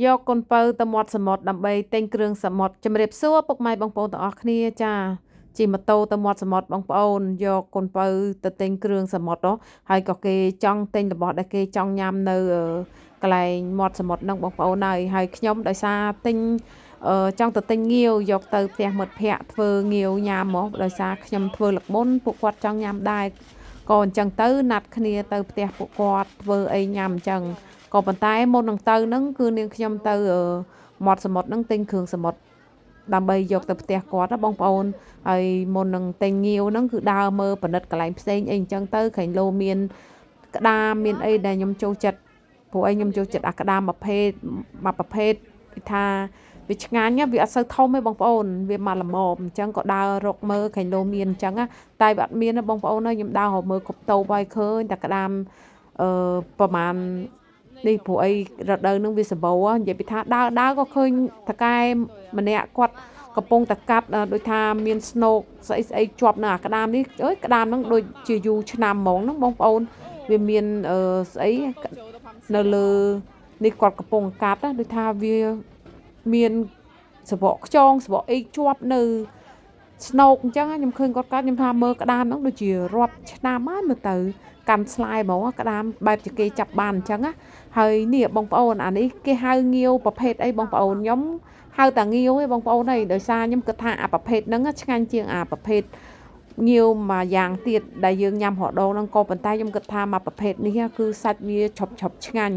យកកូនពៅទៅមាត់សមុទ្រដើម្បីទិញគ្រឿងសមុទ្រជំរាបសួរពុកម៉ែបងប្អូនទាំងអស់គ្នាចាជិះម៉ូតូទៅមាត់សមុទ្របងប្អូនយកកូនពៅទៅទិញគ្រឿងសមុទ្រហើយក៏គេចង់ទិញរបស់ដែលគេចង់ញ៉ាំនៅកន្លែងមាត់សមុទ្រហ្នឹងបងប្អូនហើយខ្ញុំដោយសារទិញចង់ទៅទិញងាវយកទៅផ្ទះមិត្តភ័ក្តិធ្វើងាវញ៉ាំមកដោយសារខ្ញុំធ្វើលឹកមុនពួកគាត់ចង់ញ៉ាំដែរក៏អញ្ចឹងទៅណាត់គ្នាទៅផ្ទះពួកគាត់ធ្វើអីញ៉ាំអញ្ចឹងក៏ប៉ុន្តែមុននឹងទៅហ្នឹងគឺនាងខ្ញុំទៅមាត់សមុទ្រហ្នឹងទិញគ្រឿងសមុទ្រដើម្បីយកទៅផ្ទះគាត់ណាបងប្អូនហើយមុននឹងទិញងាវហ្នឹងគឺដើរមើលប៉និតកន្លែងផ្សេងអីអញ្ចឹងទៅក្រែងលោមានក្តាមមានអីដែលខ្ញុំចូលចិត្តព្រោះអីខ្ញុំចូលចិត្តអាក្តាមមួយប្រភេទថាវាឆ្ងាញ់វាអត់សូវធំទេបងប្អូនវាមកល្មមអញ្ចឹងក៏ដើររកមើលក្រែងលោមានអញ្ចឹងតែវាអត់មានទេបងប្អូនខ្ញុំដើររកមើលគ្រប់តូបហើយឃើញតែក្តាមប្រហែលនេះព្រោះអីរដូវនឹងវាសម្បូរនិយាយពីថាដើរក៏ឃើញតកែម្នាក់គាត់កំពុងតែកាត់ដូចថាមានស្នូកស្អីជាប់នៅអាក្តាមនេះអើយក្តាមហ្នឹងដូចជាយូរឆ្នាំហ្មងហ្នឹងបងប្អូនវាមានស្អីនៅលើនេះគាត់កំពុងកាត់ដូចថាវាមានសបកខ្យងសបកអីជាប់នៅស្នូកអញ្ចឹងខ្ញុំឃើញគាត់កាត់ខ្ញុំថាមើលក្តាមហ្នឹងដូចជារាប់ឆ្នាំហើយមើលទៅកាន់ស្លាយហ្មងក្តាមបែបជាគេចាប់បានអញ្ចឹងហើយនេះបងប្អូនអានេះគេហៅងាវប្រភេទអីបងប្អូនខ្ញុំហៅតាងាវឯងបងប្អូនអីដោយសារខ្ញុំគិតថាអាប្រភេទហ្នឹងឆ្ងាញ់ជាងអាប្រភេទងាវមួយយ៉ាងទៀតដែលយើងញ៉ាំរដូវហ្នឹងក៏ប៉ុន្តែខ្ញុំគិតថាមកប្រភេទនេះគឺសាច់វាឆប់ឆ្ងាញ់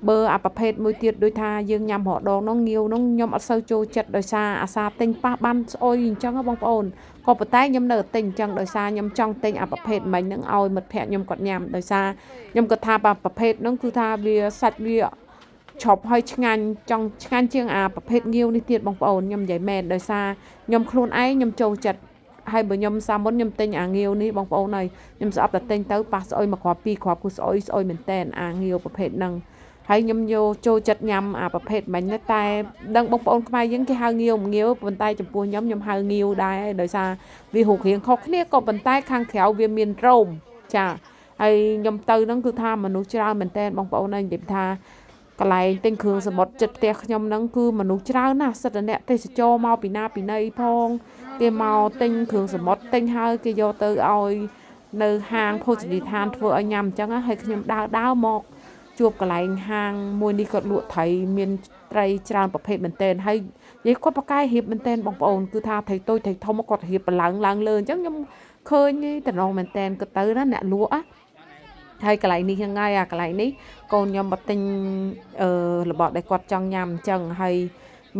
បើអាប្រភេទមួយទៀតដូចថាយើងញ៉ាំរដូវហ្នឹងងាវហ្នឹងខ្ញុំអត់សូវចូលចិត្តដោយសារអាសាទិញប៉ះបានស្អុយអញ្ចឹងបងប្អូនក៏ប៉ុន្តែខ្ញុំនៅតែទិញអញ្ចឹងដោយសារខ្ញុំចង់ទិញអាប្រភេទមិញហ្នឹងឲ្យមិត្តភ័ក្តិខ្ញុំគាត់ញ៉ាំដោយសារខ្ញុំគាត់ថាប្រភេទហ្នឹងគឺថាវាសាច់វាឆប់ហើយឆ្ងាញ់ចង់ឆ្ងាញ់ជាងអាប្រភេទងាវនេះទៀតបងប្អូនខ្ញុំនិយាយមែនដោយសារខ្ញុំខ្លួនឯងខ្ញុំចូលចិត្តហើយបើខ្ញុំសាមុនខ្ញុំទិញអាងាវនេះបងប្អូនហើយខ្ញុំស្អប់តែទិញទៅប៉ះស្អុយមួយគ្រាប់ពីរគ្រាប់គឺស្អុយមែនតែនអាងាវប្រភេទហ្នឹងហើយខ្ញុំយកចូលចិត្តញ៉ាំអាប្រភេទមិញតែដឹងបងប្អូនខ្មែរយើងគេហៅងាវប៉ុន្តែចំពោះខ្ញុំហៅងាវដែរដោយសារវារូបរាងខុសគ្នាក៏ប៉ុន្តែខាងក្រៅវាមានរោមចាហើយខ្ញុំទៅហ្នឹងគឺថាមនុស្សច្រើនមែនតើបងប្អូននិយាយថាកន្លែងទិញគ្រឿងសមុទ្រចិត្តផ្ទះខ្ញុំហ្នឹងគឺមនុស្សច្រើនណាស់សិតតែអ្នកទេសចរមកពីណាពីណីផងគេមកទិញគ្រឿងសមុទ្រទិញហើយគេយកទៅឲ្យនៅហាងភោជនីយដ្ឋានធ្វើឲ្យញ៉ាំអញ្ចឹងហើយខ្ញុំដើរមកជួបកន្លែងហាងមួយនេះគាត់លក់ត្រីមានត្រីច្រើនប្រភេទមែនតើហើយនិយាយគាត់ប្រកែរៀបមែនតើបងប្អូនគឺថាត្រីតូចត្រីធំគាត់រៀបឡើងលើអញ្ចឹងខ្ញុំឃើញតំណងមែនតើគាត់ទៅណាអ្នកលក់ហើយកន្លែងនេះហ្នឹងហើយអាកន្លែងនេះកូនខ្ញុំមកទិញរបស់ដែលគាត់ចង់ញ៉ាំអញ្ចឹងហើយ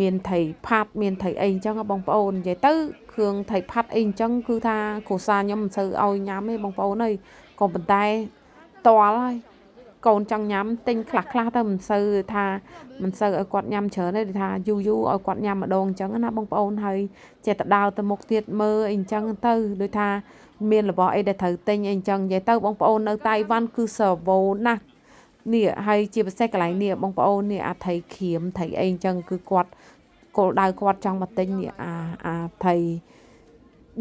មានត្រីផាត់មានត្រីអីអញ្ចឹងបងប្អូននិយាយទៅគ្រឿងត្រីផាត់អីអញ្ចឹងគឺថាគ្រួសារខ្ញុំមិនសូវឲ្យញ៉ាំទេបងប្អូនអើយក៏ប៉ុន្តែតល់ហើយកូនចង់ញ៉ាំទិញខ្លះទៅមិនសូវឲ្យគាត់ញ៉ាំច្រើនទេថាយូរឲ្យគាត់ញ៉ាំម្ដងអញ្ចឹងណាបងប្អូនហើយចេះតែដើរទៅមុខទៀតមើលអីអញ្ចឹងទៅដូចថាមានរបស់អីដែលត្រូវទិញអីអញ្ចឹងនិយាយទៅបងប្អូននៅតៃវ៉ាន់គឺសវោណាស់នេះហើយជាពិសេសកន្លែងនេះបងប្អូននេះអាថៃក្រៀមថៃអីអញ្ចឹងគឺគាត់គោលដៅគាត់ចង់មកទិញនេះអាថៃ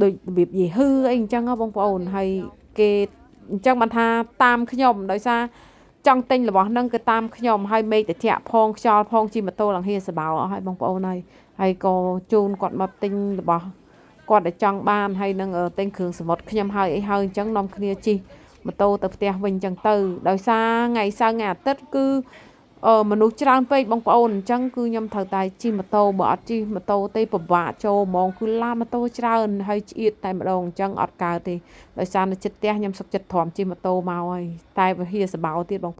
ដូចរបៀបយីហឺអីអញ្ចឹងបងប្អូនហើយគេអញ្ចឹងបានថាតាមខ្ញុំដោយសារចង់ទិញរបស់ហ្នឹងគឺតាមខ្ញុំហើយមេឃត្រជាក់ផងខ្យល់ផងជិះម៉ូតូឡើងហៀសបោអស់ហើយបងប្អូនហើយក៏ជូនគាត់មកទិញរបស់គាត់ដែលចង់បានហើយនឹងទិញគ្រឿងសមុទ្រខ្ញុំហើយអីហើយអញ្ចឹងនាំគ្នាជិះម៉ូតូទៅផ្ទះវិញអញ្ចឹងទៅដោយសារថ្ងៃសៅរ៍ថ្ងៃអាទិត្យគឺមនុស្សច្រើនពេកបងប្អូនអញ្ចឹងគឺខ្ញុំត្រូវតែជិះម៉ូតូបើអត់ជិះម៉ូតូទេពិបាកចូលហ្មងគឺឡានម៉ូតូច្រើនហើយឆ្អៀតតែម្ដងអញ្ចឹងអត់កើតទេដោយសារនៅចិត្តផ្ទះខ្ញុំសុខចិត្តទ្រាំជិះម៉ូតូមកហើយតែវាហៀសបោទៀតបង